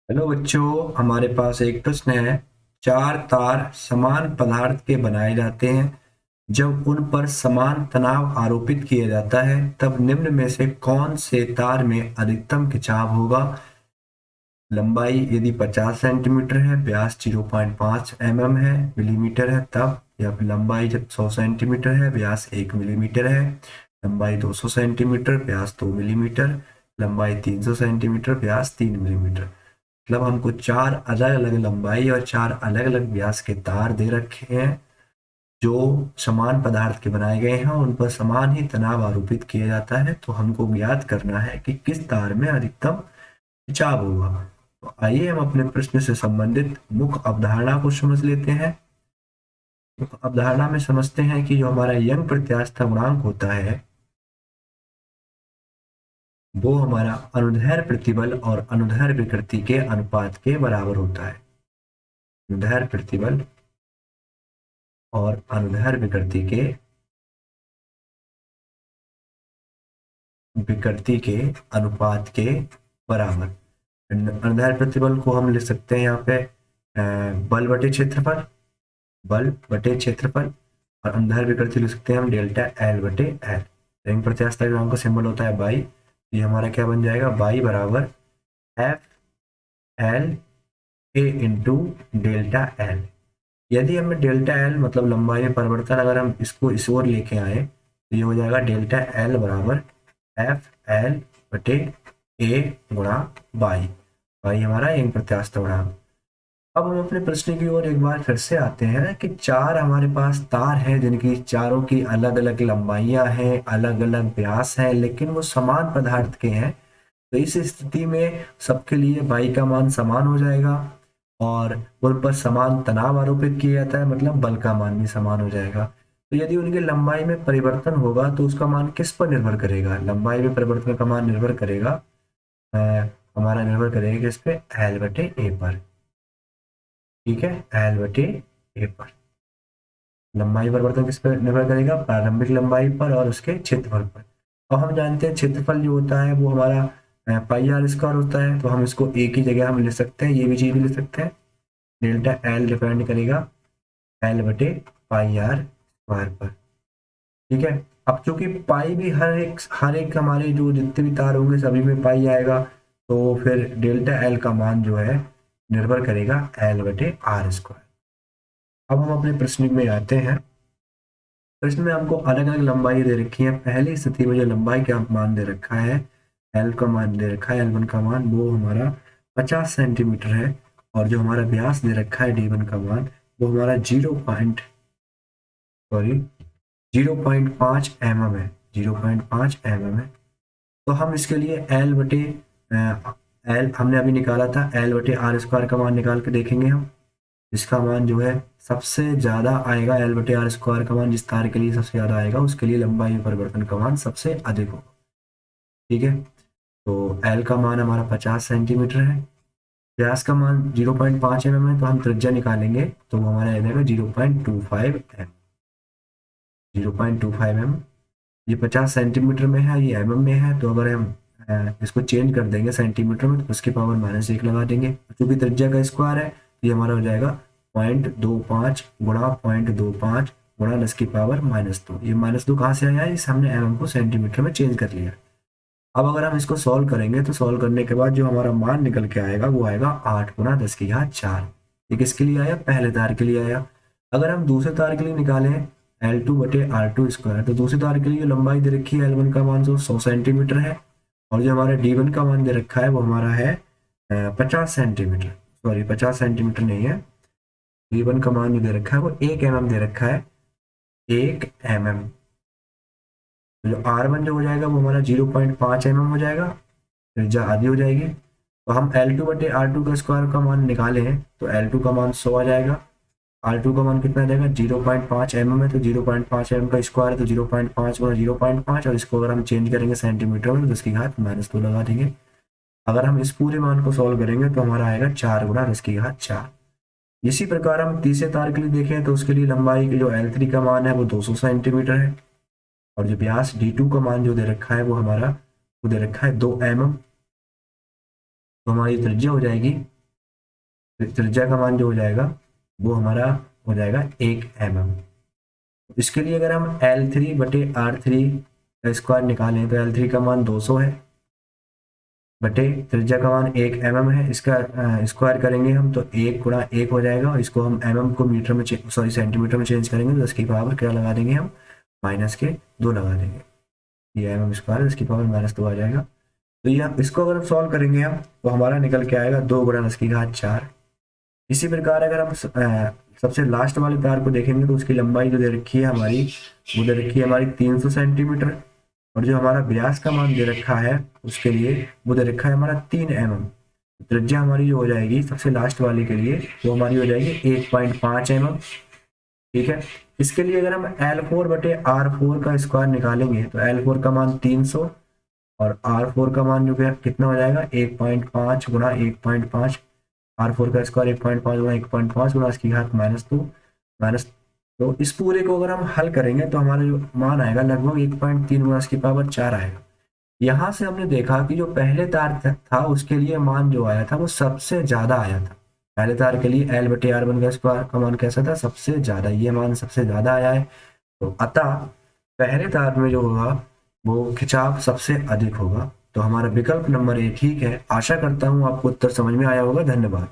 Hello बच्चों, हमारे पास एक प्रश्न है। चार तार समान पदार्थ के बनाए जाते हैं। जब उन पर समान तनाव आरोपित किया जाता है तब निम्न में से कौन से तार में अधिकतम खिंचाव होगा। लंबाई यदि 50 सेंटीमीटर है, व्यास 0.5 mm है मिलीमीटर है तब, या फिर लंबाई जब 100 सेंटीमीटर है, व्यास 1 मिलीमीटर है, लंबाई 200 सेंटीमीटर, व्यास 2 मिलीमीटर, लंबाई 300 सेंटीमीटर, व्यास 3 मिलीमीटर। मतलब हमको चार अलग अलग लंबाई और चार अलग अलग व्यास के तार दे रखे हैं जो समान पदार्थ के बनाए गए हैं, उन पर समान ही तनाव आरोपित किया जाता है। तो हमको ज्ञात करना है कि किस तार में अधिकतम खिंचाव होगा। तो आइए हम अपने प्रश्न से संबंधित मुख्य अवधारणा को समझ लेते हैं। मुख्य अवधारणा में समझते हैं कि जो हमारा यंग प्रत्यास्थ गुणांक होता है वो हमारा अनुदैर्ध्य प्रतिबल और अनुदैर्ध्य विकृति के अनुपात के बराबर होता है। अनुदैर्ध्य प्रतिबल और अनुदैर्ध्य विकृति के अनुपात के बराबर। अनुदैर्ध्य प्रतिबल को हम लिख सकते हैं यहाँ पे बल बटे क्षेत्रफल, बल बटे क्षेत्रफल, और अनुदैर्ध्य विकृति लिख सकते हैं हम डेल्टा एल बटे एल। रिंग प्रत्यास्थ गुणांक का सिंबल होता है बाई। ये हमारा क्या बन जाएगा, बाई बराबर F L A into delta L. यदि हमें डेल्टा एल मतलब लंबाई में परिवर्तन अगर हम इसको इस ओर लेके आए तो ये हो जाएगा डेल्टा एल बराबर एफ एल बटे ए गुणा बाई। बाई हमारा यंग प्रत्यास्थ गुणांक। अब हम अपने प्रश्न की ओर एक बार फिर से आते हैं कि चार हमारे पास तार हैं जिनकी चारों की अलग अलग लंबाइयां हैं, अलग अलग व्यास हैं, लेकिन वो समान पदार्थ के हैं। तो इस स्थिति में सबके लिए बाई का मान समान हो जाएगा और उन पर समान तनाव आरोपित किया जाता है, मतलब बल का मान भी समान हो जाएगा। तो यदि उनकी लंबाई में परिवर्तन होगा तो उसका मान किस पर निर्भर करेगा, लंबाई में परिवर्तन का मान निर्भर करेगा अ, हमारा निर्भर करेगा किस पे, एल बटे ए पर। ठीक है, एल बटे ए पर लंबाई परिवर्तन किस पर निर्भर करेगा, प्रारंभिक लंबाई पर और उसके क्षेत्रफल पर। और हम जानते हैं क्षेत्रफल जो होता है वो हमारा पाई आर स्क्वायर होता है, तो हम इसको एक ही जगह हम लिख सकते हैं, ये भी चीज भी लिख सकते हैं। डेल्टा एल डिपेंड करेगा एल बटे पाई आर स्क्वायर पर। ठीक है। अब चूंकि पाई भी हर एक हमारे जो जितने भी तार होंगे सभी में पाई आएगा, तो फिर डेल्टा एल का मान जो है निर्भर करेगा एल बटे आर स्क्वायर। अब हम अपने प्रश्न में आते हैं। प्रश्न में हमको अलग अलग लंबाई दे रखी है। पहली स्थिति में जो लंबाई का मान दे रखा है, एल का मान दे रखा है, एल वन का मान वो हमारा 50 सेंटीमीटर है, और जो हमारा व्यास दे रखा है डी वन का मान वो हमारा 0.5 mm है, 0.5 mm है। तो हम इसके लिए एल बटे एल हमने अभी निकाला था, एल बटे आर स्क्वायर का मान निकाल के देखेंगे हम। इसका मान जो है सबसे ज्यादा आएगा, एल बटे आर स्क्वायर का मान जिस तार के लिए सबसे ज्यादा आएगा उसके लिए लंबाई में परिवर्तन का मान सबसे अधिक होगा। ठीक है। तो एल का मान हमारा 50 सेंटीमीटर है, व्यास का मान 0.5 mm है, तो हम त्रिज्या निकालेंगे तो वो हमारा आ जाएगा 0.25 mm। 0.25 mm। ये 50 सेंटीमीटर में है, ये mm में है, तो अगर हम इसको चेंज कर देंगे सेंटीमीटर में तो उसकी पावर -1 लगा देंगे। क्योंकि त्रिज्या का स्क्वायर है तो ये हमारा हो जाएगा 0.25 गुणा 0.25 गुणा 10⁻²। ये -2 कहाँ से आया, इस हमने mm को सेंटीमीटर में चेंज कर लिया। अब अगर हम इसको सॉल्व करेंगे तो सॉल्व करने के बाद जो हमारा मान निकल के आएगा वो आएगा 8 गुणा 10⁴। ये किसके लिए आया, पहले तार के लिए आया। अगर हम दूसरे तार के लिए निकालें L2 बटे R2 स्क्वायर, तो दूसरे तार के लिए जो लंबाई दे रखी है L1 का मान 100 सेंटीमीटर है, और जो हमारा D1 का मान दे रखा है वो हमारा है 50 सेंटीमीटर। सॉरी 50 सेंटीमीटर नहीं है, D1 का मान जो दे रखा है वो 1 mm दे रखा है, 1 mm। तो जो R1 जो हो जाएगा वो हमारा 0.5 mm हो जाएगा, त्रिज्या आधी हो जाएगी। तो हम L2 बटे R2 का स्क्वायर का मान निकाले हैं तो L2 का मान 100 आ जाएगा, R2 का मान कितना आ जाएगा 0.5 mm है, तो 0.5 mm का स्क्वायर है तो 0.5 गुणा 0.5, और इसको अगर हम चेंज करेंगे सेंटीमीटर में तो 10⁻² लगा देंगे। अगर हम इस पूरे मान को सॉल्व करेंगे तो हमारा आएगा 4 गुणा 10⁴। इसी प्रकार हम तीसरे तार के लिए देखें तो उसके लिए लंबाई के जो L3 का मान है वो 200 सेंटीमीटर है, और जो व्यास D2 का मान जो दे रखा है वो हमारा वो दे रखा है 2 mm। तो हमारी त्रिज्या हो जाएगी त्रिज्या का मान जो हो जाएगा वो हमारा हो जाएगा 1 mm। इसके लिए अगर हम L3/R3 का स्क्वायर निकालें तो L3 का मान 200 है, बटे त्रिज्या का मान 1 mm है। इसका स्क्वायर करेंगे हम तो 1 × 1 हो जाएगा, और इसको हम mm को मीटर में सॉरी सेंटीमीटर में चेंज करेंगे तो 10 की पावर क्या लगा देंगे हम, -2 लगा देंगे। ये mm² 10 की पावर -2 आ जाएगा। तो ये इसको अगर हम सॉल्व करेंगे हम तो हमारा निकल के आएगा 2 × 10⁴। इसी प्रकार अगर हम सबसे लास्ट वाले तार को देखेंगे तो उसकी लंबाई जो दे रखी है हमारी, वो दे रखी है हमारी 300 सेंटीमीटर, और जो हमारा व्यास का मान दे रखा है उसके लिए वो दे रखा है हमारा 3 mm। त्रिज्या हमारी जो हो जाएगी सबसे लास्ट वाले के लिए वो हमारी हो जाएगी 1.5 mm। ठीक है। इसके लिए अगर हम L4/R4 का स्क्वायर निकालेंगे तो L4 का मान 300 और R4 का मान जो कितना हो जाएगा 1.5 × 1.5। R4 का स्क्वायर 1.5 × 1.5 × 10⁻²। माइनस, तो इस पूरे को अगर हम हल करेंगे तो हमारा जो मान आएगा लगभग 1.3 × 10⁻⁴ आएगा। यहाँ से हमने देखा कि जो पहले तार था उसके लिए मान जो आया था वो सबसे ज्यादा आया था। पहले तार के लिए L/R1 का स्क्वायर का मान कैसा था, सबसे ज्यादा, ये मान सबसे ज्यादा आया है। तो अतः पहले तार में जो होगा वो खिंचाव सबसे अधिक होगा। तो हमारा विकल्प नंबर 1 ठीक है। आशा करता हूँ आपको उत्तर समझ में आया होगा। धन्यवाद।